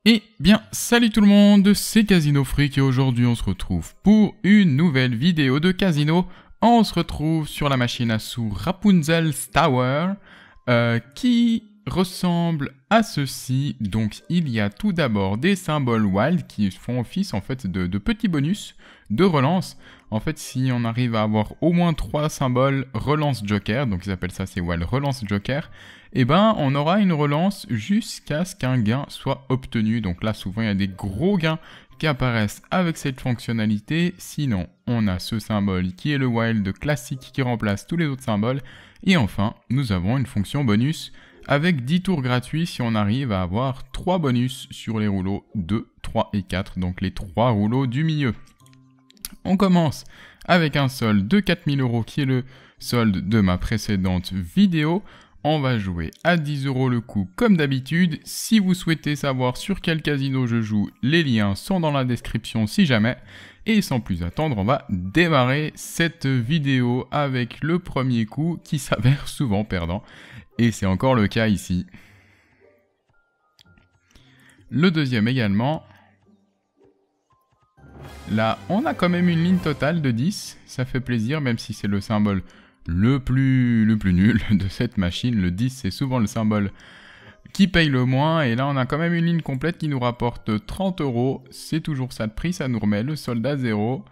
Eh bien, salut tout le monde, c'est Casino Freak et aujourd'hui on se retrouve pour une nouvelle vidéo de Casino. On se retrouve sur la machine à sous Rapunzel's Tower qui ressemble à ceci. Donc il y a tout d'abord des symboles wild qui font office en fait de petits bonus de relance. En fait, si on arrive à avoir au moins 3 symboles relance joker, donc ils appellent ça c'est wild relance joker, et ben on aura une relance jusqu'à ce qu'un gain soit obtenu. Donc là souvent il y a des gros gains qui apparaissent avec cette fonctionnalité. Sinon on a ce symbole qui est le wild classique qui remplace tous les autres symboles. Et enfin nous avons une fonction bonus avec 10 tours gratuits si on arrive à avoir 3 bonus sur les rouleaux 2, 3 et 4, donc les 3 rouleaux du milieu. On commence avec un solde de 4000 € qui est le solde de ma précédente vidéo. On va jouer à 10 € le coup comme d'habitude. Si vous souhaitez savoir sur quel casino je joue, les liens sont dans la description si jamais. Et sans plus attendre, on va démarrer cette vidéo avec le premier coup qui s'avère souvent perdant. Et c'est encore le cas ici. Le deuxième également. Là, on a quand même une ligne totale de 10. Ça fait plaisir, même si c'est le symbole le plus nul de cette machine. Le 10, c'est souvent le symbole qui paye le moins. Et là, on a quand même une ligne complète qui nous rapporte 30 €. C'est toujours ça de prix. Ça nous remet le solde à 0.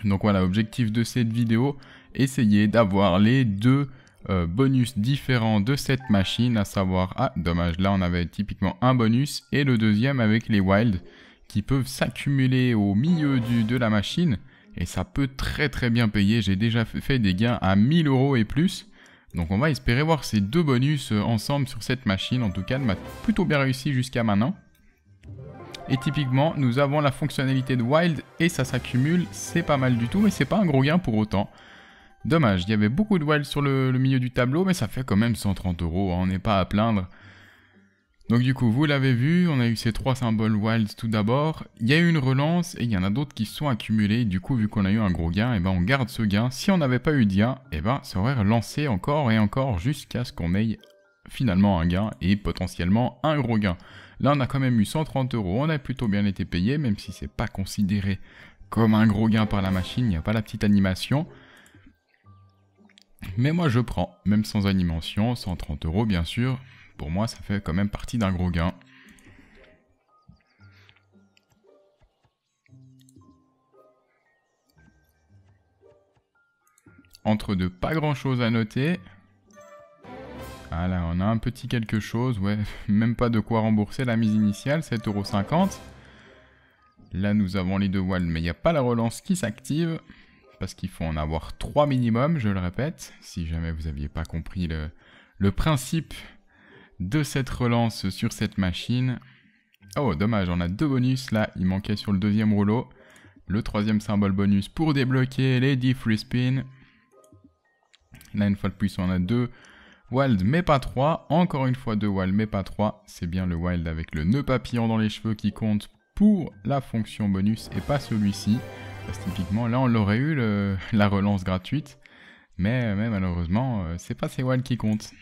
Donc voilà, objectif de cette vidéo, essayer d'avoir les deux bonus différents de cette machine, à savoir, ah dommage, là on avait typiquement un bonus, et le deuxième avec les wild, qui peuvent s'accumuler au milieu de la machine, et ça peut très bien payer. J'ai déjà fait des gains à 1000 € et plus, donc on va espérer voir ces deux bonus ensemble sur cette machine. En tout cas, elle m'a plutôt bien réussi jusqu'à maintenant. Et typiquement, nous avons la fonctionnalité de wild et ça s'accumule, c'est pas mal du tout, mais c'est pas un gros gain pour autant. Dommage, il y avait beaucoup de wild sur le milieu du tableau, mais ça fait quand même 130 €, on n'est pas à plaindre. Donc du coup, vous l'avez vu, on a eu ces 3 symboles wild tout d'abord. Il y a eu une relance et il y en a d'autres qui se sont accumulés. Du coup, vu qu'on a eu un gros gain, et ben on garde ce gain. Si on n'avait pas eu de gain, et ben ça aurait relancé encore et encore jusqu'à ce qu'on ait finalement un gain et potentiellement un gros gain. Là, on a quand même eu 130 €, on a plutôt bien été payé, même si c'est pas considéré comme un gros gain par la machine, il n'y a pas la petite animation. Mais moi, je prends, même sans animation, 130 € bien sûr. Pour moi, ça fait quand même partie d'un gros gain. Entre deux, pas grand chose à noter. Ah là, on a un petit quelque chose, ouais, même pas de quoi rembourser la mise initiale, 7,50 €. Là, nous avons les deux wild, mais il n'y a pas la relance qui s'active, parce qu'il faut en avoir 3 minimum, je le répète, si jamais vous n'aviez pas compris le principe de cette relance sur cette machine. Oh, dommage, on a 2 bonus, là, il manquait sur le deuxième rouleau. Le troisième symbole bonus pour débloquer les 10 free spin. Là, une fois de plus, on a 2 wild mais pas 3, encore une fois 2 wild mais pas 3, c'est bien le wild avec le nœud papillon dans les cheveux qui compte pour la fonction bonus et pas celui-ci, parce que typiquement là on l'aurait eu la relance gratuite, mais malheureusement c'est pas ces wild qui comptent.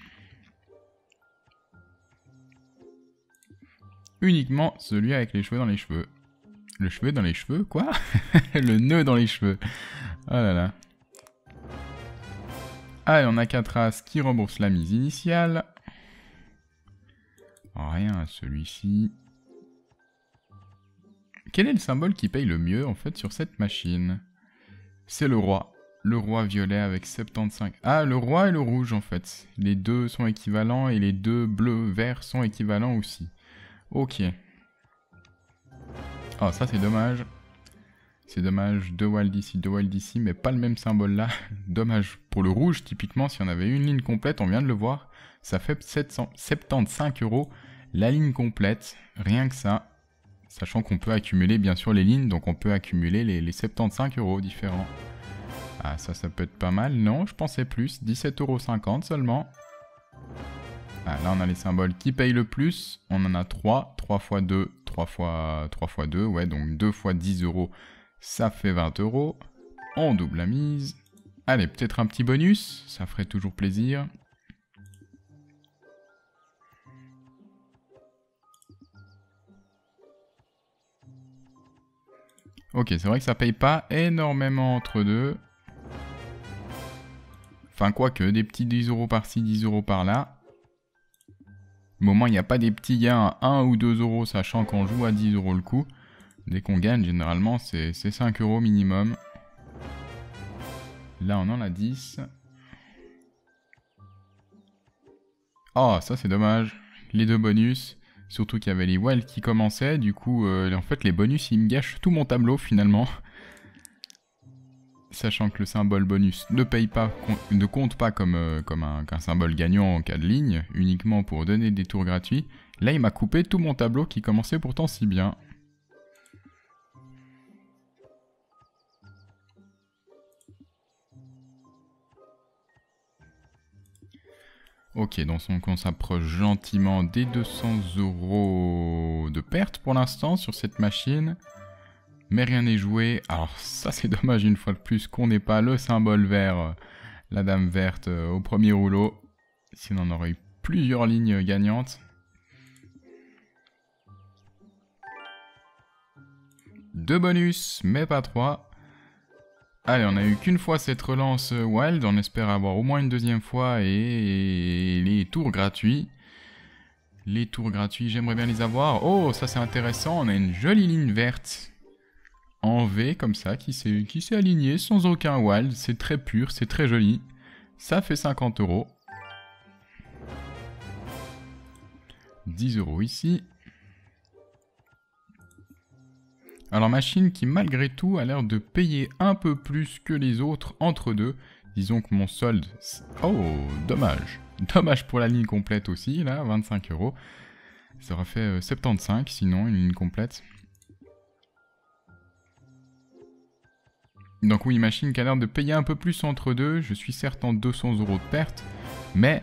Uniquement celui avec les cheveux dans les cheveux. Le cheveu dans les cheveux, quoi? Le nœud dans les cheveux. Oh là là. Allez, on a 4 as qui remboursent la mise initiale. Rien à celui-ci. Quel est le symbole qui paye le mieux, en fait, sur cette machine? C'est le roi. Le roi violet avec 75. Ah, le roi et le rouge, en fait. Les deux sont équivalents et les deux bleus verts sont équivalents aussi. Ok. Oh, ça, c'est dommage. C'est dommage, 2 wild ici, mais pas le même symbole là. Dommage pour le rouge, typiquement, si on avait une ligne complète, on vient de le voir, ça fait 75 € la ligne complète, rien que ça. Sachant qu'on peut accumuler bien sûr les lignes, donc on peut accumuler les 75 € différents. Ah, ça peut être pas mal. Non, je pensais plus, 17,50 € seulement. Ah, là on a les symboles qui payent le plus, on en a 3, 3 x 2, 3 x 2, ouais, donc 2 x 10 €. Ça fait 20 €. On double la mise. Allez, peut-être un petit bonus. Ça ferait toujours plaisir. Ok, c'est vrai que ça paye pas énormément entre deux. Enfin, quoique, des petits 10 € par-ci, 10 € par-là. Mais au moins, il n'y a pas des petits gains à 1 ou 2 €, sachant qu'on joue à 10 € le coup. Dès qu'on gagne, généralement, c'est 5 € minimum. Là, on en a 10. Oh, ça, c'est dommage. Les deux bonus. Surtout qu'il y avait les wilds qui commençaient. Du coup, en fait, les bonus, ils me gâchent tout mon tableau, finalement. Sachant que le symbole bonus ne paye pas, ne compte pas comme qu'un symbole gagnant en cas de ligne, uniquement pour donner des tours gratuits. Là, il m'a coupé tout mon tableau qui commençait pourtant si bien. Ok, donc on s'approche gentiment des 200 € de perte pour l'instant sur cette machine. Mais rien n'est joué. Alors ça c'est dommage une fois de plus qu'on n'ait pas le symbole vert, la dame verte au premier rouleau. Sinon on aurait eu plusieurs lignes gagnantes. Deux bonus, mais pas trois. Allez, on a eu qu'une fois cette relance wild, on espère avoir au moins une deuxième fois et les tours gratuits. Les tours gratuits, j'aimerais bien les avoir. Oh, ça c'est intéressant, on a une jolie ligne verte en V comme ça qui s'est alignée sans aucun wild. C'est très pur, c'est très joli. Ça fait 50 €. 10 € ici. Alors machine qui malgré tout a l'air de payer un peu plus que les autres entre deux. Disons que mon solde... Oh, dommage. Dommage pour la ligne complète aussi, là, 25 €. Ça aurait fait 75 sinon, une ligne complète. Donc oui, machine qui a l'air de payer un peu plus entre deux. Je suis certes en 200 € de perte, mais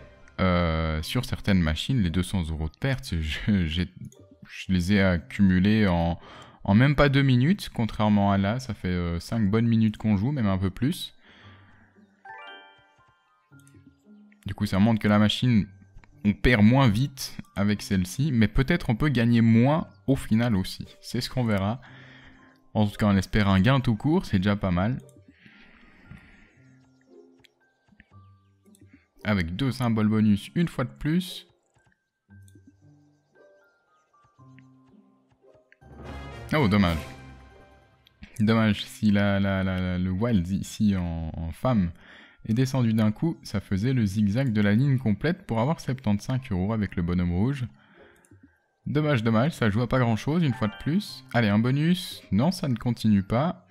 sur certaines machines, les 200 € de perte, je les ai accumulés en même pas 2 minutes, contrairement à là, ça fait 5 bonnes minutes qu'on joue, même un peu plus. Du coup, ça montre que la machine, on perd moins vite avec celle-ci, mais peut-être on peut gagner moins au final aussi. C'est ce qu'on verra. En tout cas, on espère un gain tout court, c'est déjà pas mal. Avec 2 symboles bonus une fois de plus. Oh, dommage. Dommage, si le wild ici en femme est descendu d'un coup, ça faisait le zigzag de la ligne complète pour avoir 75 € avec le bonhomme rouge. Dommage, dommage, ça joue à pas grand chose une fois de plus. Allez, un bonus. Non, ça ne continue pas.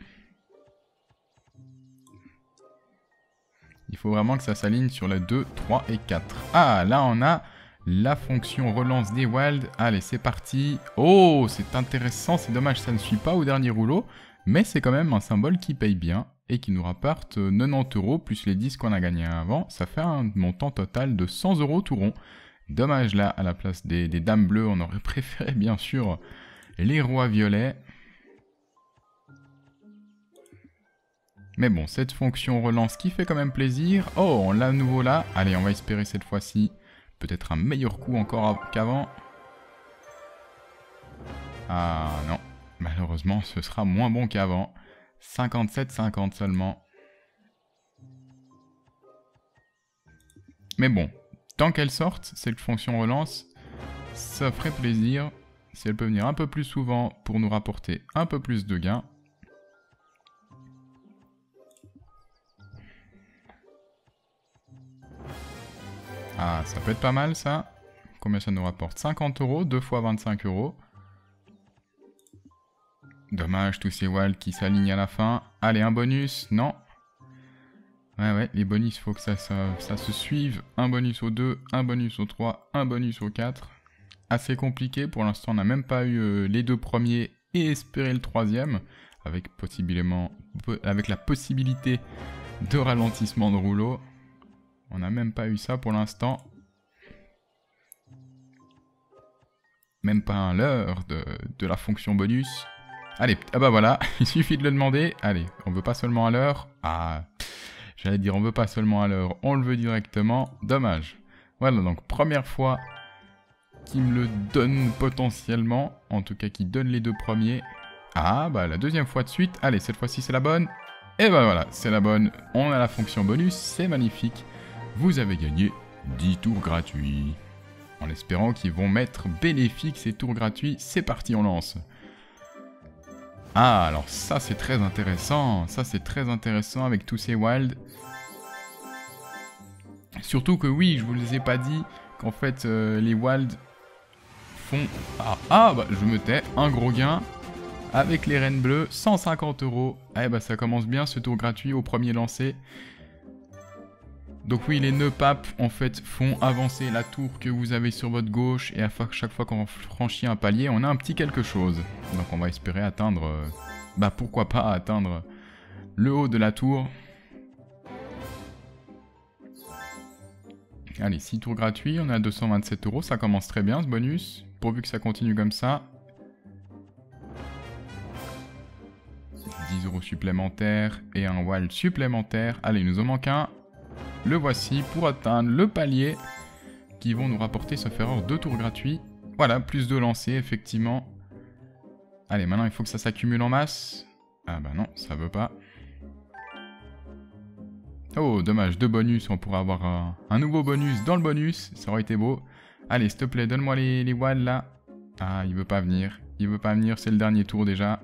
Il faut vraiment que ça s'aligne sur les 2, 3 et 4. Ah, là on a la fonction relance des wilds. Allez, c'est parti. Oh, c'est intéressant. C'est dommage, ça ne suit pas au dernier rouleau. Mais c'est quand même un symbole qui paye bien et qui nous rapporte 90 € plus les 10 qu'on a gagnés avant. Ça fait un montant total de 100 € tout rond. Dommage là, à la place des dames bleues, on aurait préféré bien sûr les rois violets. Mais bon, cette fonction relance qui fait quand même plaisir. Oh, on l'a à nouveau là. Allez, on va espérer cette fois-ci peut-être un meilleur coup encore qu'avant. Ah non, malheureusement ce sera moins bon qu'avant. 57-50 seulement. Mais bon, tant qu'elle sorte, cette fonction relance, ça ferait plaisir si elle peut venir un peu plus souvent pour nous rapporter un peu plus de gains. Ah, ça peut être pas mal ça. Combien ça nous rapporte? 50 €, 2 fois 25 €. Dommage, tous ces wilds qui s'alignent à la fin. Allez, un bonus, non. Ouais, les bonus, il faut que ça se suive. Un bonus au 2, un bonus au 3, un bonus au 4. Assez compliqué, pour l'instant on n'a même pas eu les deux premiers et espérer le troisième. Avec la possibilité de ralentissement de rouleau. On n'a même pas eu ça pour l'instant. Même pas un leurre de la fonction bonus. Allez, ah bah voilà, il suffit de le demander. Allez, on veut pas seulement à l'heure. Ah, j'allais dire on veut pas seulement à l'heure, on le veut directement. Dommage. Voilà, donc première fois qu'il me le donne potentiellement. En tout cas, qu'il donne les deux premiers. Ah, bah la deuxième fois de suite. Allez, cette fois-ci c'est la bonne. Et bah voilà, c'est la bonne. On a la fonction bonus, c'est magnifique. Vous avez gagné 10 tours gratuits. En espérant qu'ils vont mettre bénéfique ces tours gratuits. C'est parti, on lance. Ah, alors ça c'est très intéressant. Ça c'est très intéressant avec tous ces wilds. Surtout que oui, je vous les ai pas dit qu'en fait les wilds font... bah je me tais, un gros gain. Avec les rennes bleues, 150 €. Eh bah ça commence bien ce tour gratuit au premier lancer. Donc oui, les nœuds papes en fait font avancer la tour que vous avez sur votre gauche. Et à chaque fois qu'on franchit un palier, on a un petit quelque chose. Donc on va espérer atteindre... bah pourquoi pas atteindre le haut de la tour. Allez, 6 tours gratuits, on est à 227 €. Ça commence très bien ce bonus. Pourvu que ça continue comme ça. 10 € supplémentaires et un wild supplémentaire. Allez, il nous en manque un. Le voici pour atteindre le palier qui vont nous rapporter, sauf erreur, 2 tours gratuits. Voilà, plus de lancers, effectivement. Allez, maintenant il faut que ça s'accumule en masse. Ah bah non, ça veut pas. Oh, dommage, 2 bonus, on pourrait avoir un nouveau bonus dans le bonus, ça aurait été beau. Allez, s'il te plaît, donne-moi les wilds là. Ah, il veut pas venir, c'est le dernier tour déjà.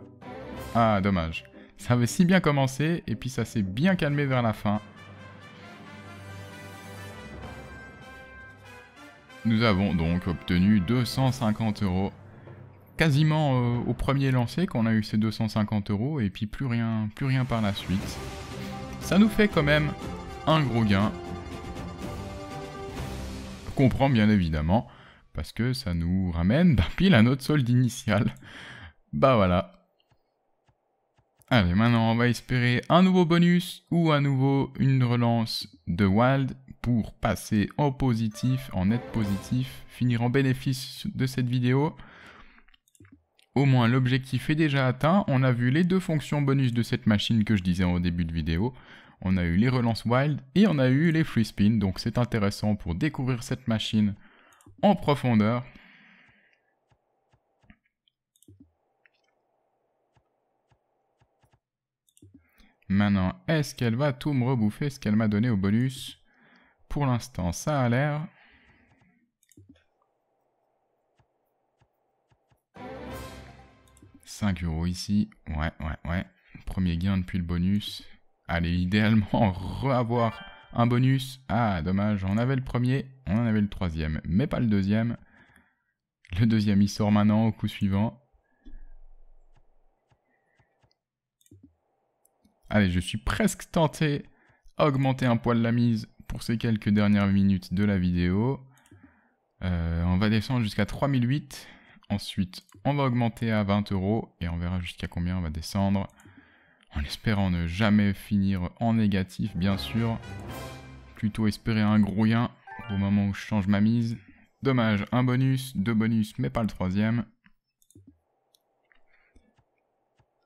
Ah, dommage. Ça avait si bien commencé, et puis ça s'est bien calmé vers la fin. Nous avons donc obtenu 250 €. Quasiment au premier lancer qu'on a eu ces 250 €, et puis plus rien par la suite. Ça nous fait quand même un gros gain. On comprend bien évidemment, parce que ça nous ramène pile à notre solde initial. Bah voilà. Allez, maintenant on va espérer un nouveau bonus ou à nouveau une relance de wild pour passer en positif, en net positif, finir en bénéfice de cette vidéo. Au moins l'objectif est déjà atteint. On a vu les 2 fonctions bonus de cette machine que je disais au début de vidéo. On a eu les relances wild et on a eu les free spin. Donc c'est intéressant pour découvrir cette machine en profondeur. Maintenant, est-ce qu'elle va tout me rebouffer ce qu'elle m'a donné au bonus? Pour l'instant, ça a l'air. « 5 € ici. Ouais. Premier gain depuis le bonus. Allez, idéalement, re-avoir un bonus. Ah, dommage, on avait le premier, on en avait le troisième, mais pas le deuxième. Le deuxième, il sort maintenant au coup suivant. Allez, je suis presque tenté à augmenter un poil la mise pour ces quelques dernières minutes de la vidéo. On va descendre jusqu'à 3008. Ensuite, on va augmenter à 20 € et on verra jusqu'à combien on va descendre. En espérant ne jamais finir en négatif, bien sûr. Plutôt espérer un gros gain au moment où je change ma mise. Dommage, un bonus, 2 bonus, mais pas le troisième.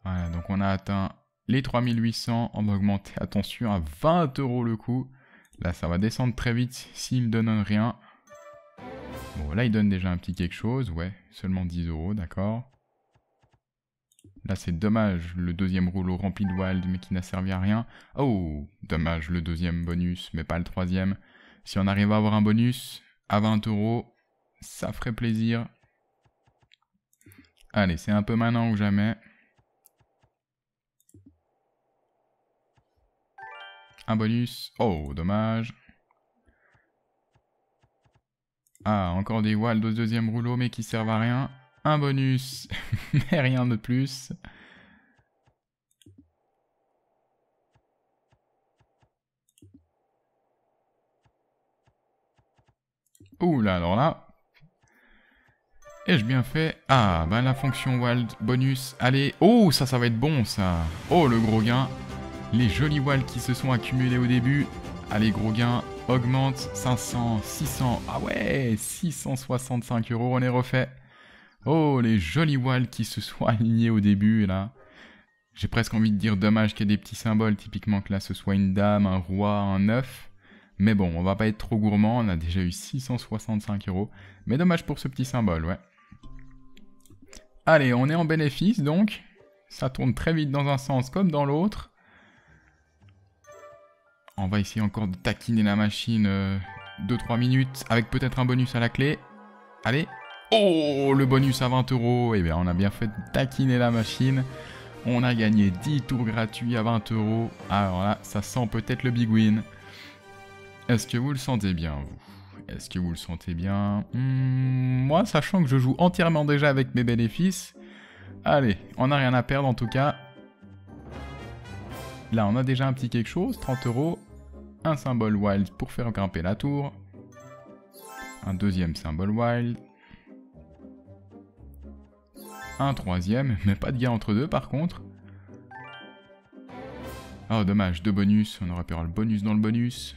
Voilà, donc on a atteint les 3800, on va augmenter, attention, à 20 € le coup. Là, ça va descendre très vite s'il ne donne rien. Bon, là, il donne déjà un petit quelque chose, ouais, seulement 10 €, d'accord. Là, c'est dommage, le deuxième rouleau rempli de wild, mais qui n'a servi à rien. Oh, dommage, le deuxième bonus, mais pas le troisième. Si on arrive à avoir un bonus à 20 €, ça ferait plaisir. Allez, c'est un peu maintenant ou jamais. Un bonus. Oh, dommage. Ah, encore des wilds au deuxième rouleau, mais qui servent à rien. Un bonus, mais rien de plus. Ouh là, alors là. Ai-je bien fait? Ah, bah la fonction wild bonus. Allez. Oh, ça va être bon, ça. Oh, le gros gain. Les jolis wilds qui se sont accumulés au début. Allez, gros gain. Augmente. 500, 600. Ah ouais, 665 €, on est refait. Oh, les jolis wilds qui se sont alignés au début, là. J'ai presque envie de dire dommage qu'il y ait des petits symboles, typiquement que là ce soit une dame, un roi, un œuf. Mais bon, on va pas être trop gourmand, on a déjà eu 665 €. Mais dommage pour ce petit symbole, ouais. Allez, on est en bénéfice, donc. Ça tourne très vite dans un sens comme dans l'autre. On va essayer encore de taquiner la machine 2-3 minutes avec peut-être un bonus à la clé. Allez. Oh, le bonus à 20 €. Eh bien, on a bien fait de taquiner la machine. On a gagné 10 tours gratuits à 20 €. Alors là, ça sent peut-être le big win. Est-ce que vous le sentez bien, vous? Est-ce que vous le sentez bien? Moi, sachant que je joue entièrement déjà avec mes bénéfices. Allez, on n'a rien à perdre en tout cas. Là, on a déjà un petit quelque chose, 30 €. Un symbole wild pour faire grimper la tour. Un deuxième symbole wild. Un troisième, mais pas de gain entre deux par contre. Oh, dommage, 2 bonus. On aurait pu avoir le bonus dans le bonus.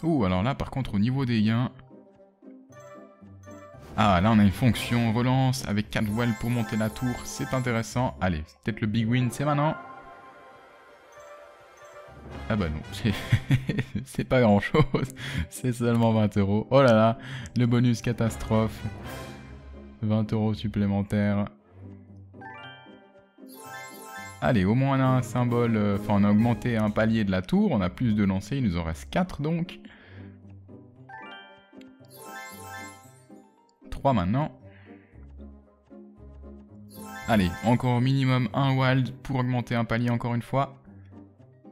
Ouh, alors là, par contre, au niveau des gains... Ah, là, on a une fonction relance avec 4 voiles pour monter la tour. C'est intéressant. Allez, peut-être le big win, c'est maintenant. Ah bah non, c'est pas grand-chose. C'est seulement 20 €. Oh là là, le bonus catastrophe. 20 € supplémentaires. Allez, au moins on a un symbole... Enfin, on a augmenté un palier de la tour. On a plus de lancers, il nous en reste 4 donc. 3 maintenant. Allez, encore au minimum un wild pour augmenter un palier encore une fois.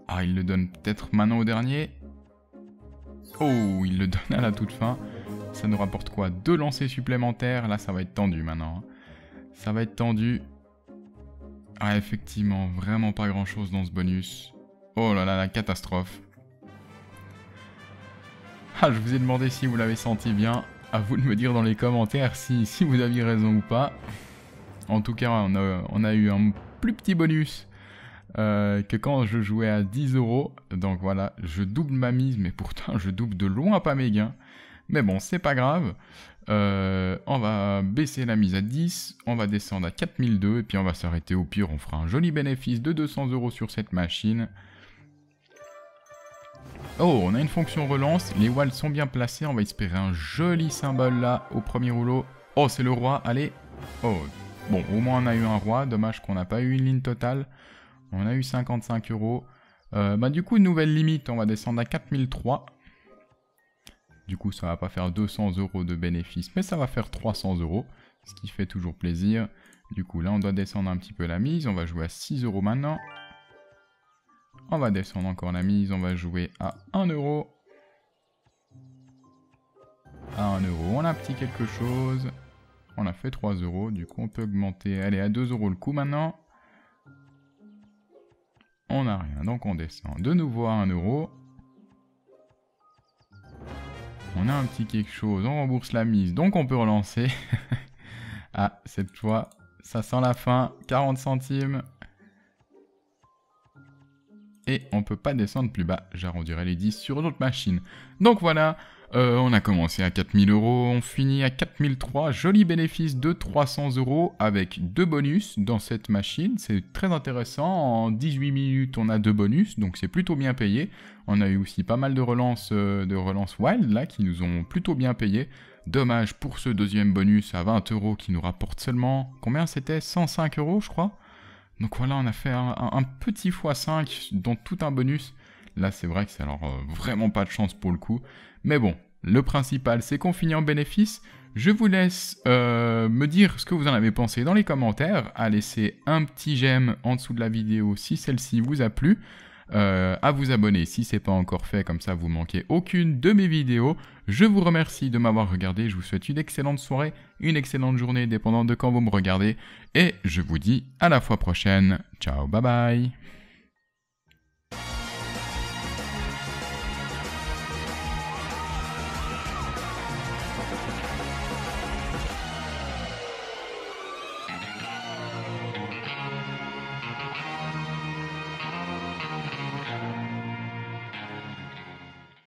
Ah, il le donne peut-être maintenant au dernier. Oh, il le donne à la toute fin. Ça nous rapporte quoi? 2 lancers supplémentaires. Là, ça va être tendu maintenant. Ça va être tendu. Ah, effectivement, vraiment pas grand-chose dans ce bonus. Oh là là, la catastrophe. Ah, je vous ai demandé si vous l'avez senti bien. À vous de me dire dans les commentaires si vous aviez raison ou pas. En tout cas, on a eu un plus petit bonus que quand je jouais à 10 €. Donc voilà, je double ma mise, mais pourtant je double de loin pas mes gains. Mais bon, c'est pas grave. On va baisser la mise à 10, on va descendre à 4002 et puis on va s'arrêter. Au pire, on fera un joli bénéfice de 200 € sur cette machine. Oh, on a une fonction relance, les walls sont bien placés, on va espérer un joli symbole là au premier rouleau. Oh, c'est le roi, allez. Oh, bon, au moins on a eu un roi, dommage qu'on n'a pas eu une ligne totale. On a eu 55 €. Bah du coup, nouvelle limite, on va descendre à 4003. Du coup, ça va pas faire 200 € de bénéfice, mais ça va faire 300 €, ce qui fait toujours plaisir. Du coup, là, on doit descendre un petit peu la mise, on va jouer à 6 € maintenant. On va descendre encore la mise, on va jouer à 1 €. À 1 €, on a un petit quelque chose. On a fait 3 €, du coup on peut augmenter. Allez, à 2 € le coup maintenant. On n'a rien, donc on descend de nouveau à 1 €. On a un petit quelque chose, on rembourse la mise, donc on peut relancer. Ah, cette fois, ça sent la fin, 40 centimes. Et on peut pas descendre plus bas, j'arrondirai les 10 sur une autre machine. Donc voilà, on a commencé à 4000 €, on finit à 4003, joli bénéfice de 300 € avec 2 bonus dans cette machine. C'est très intéressant, en 18 minutes on a 2 bonus, donc c'est plutôt bien payé. On a eu aussi pas mal de relances wild là, qui nous ont plutôt bien payé. Dommage pour ce deuxième bonus à 20 € qui nous rapporte seulement, combien c'était? 105 € je crois. Donc voilà, on a fait un petit x5 dans tout un bonus. Là, c'est vrai que c'est alors vraiment pas de chance pour le coup. Mais bon, le principal, c'est qu'on finit en bénéfice. Je vous laisse me dire ce que vous en avez pensé dans les commentaires. À laisser un petit j'aime en dessous de la vidéo si celle-ci vous a plu. À vous abonner si ce n'est pas encore fait, comme ça vous manquez aucune de mes vidéos. Je vous remercie de m'avoir regardé, je vous souhaite une excellente soirée, une excellente journée, dépendant de quand vous me regardez, et je vous dis à la fois prochaine. Ciao, bye bye.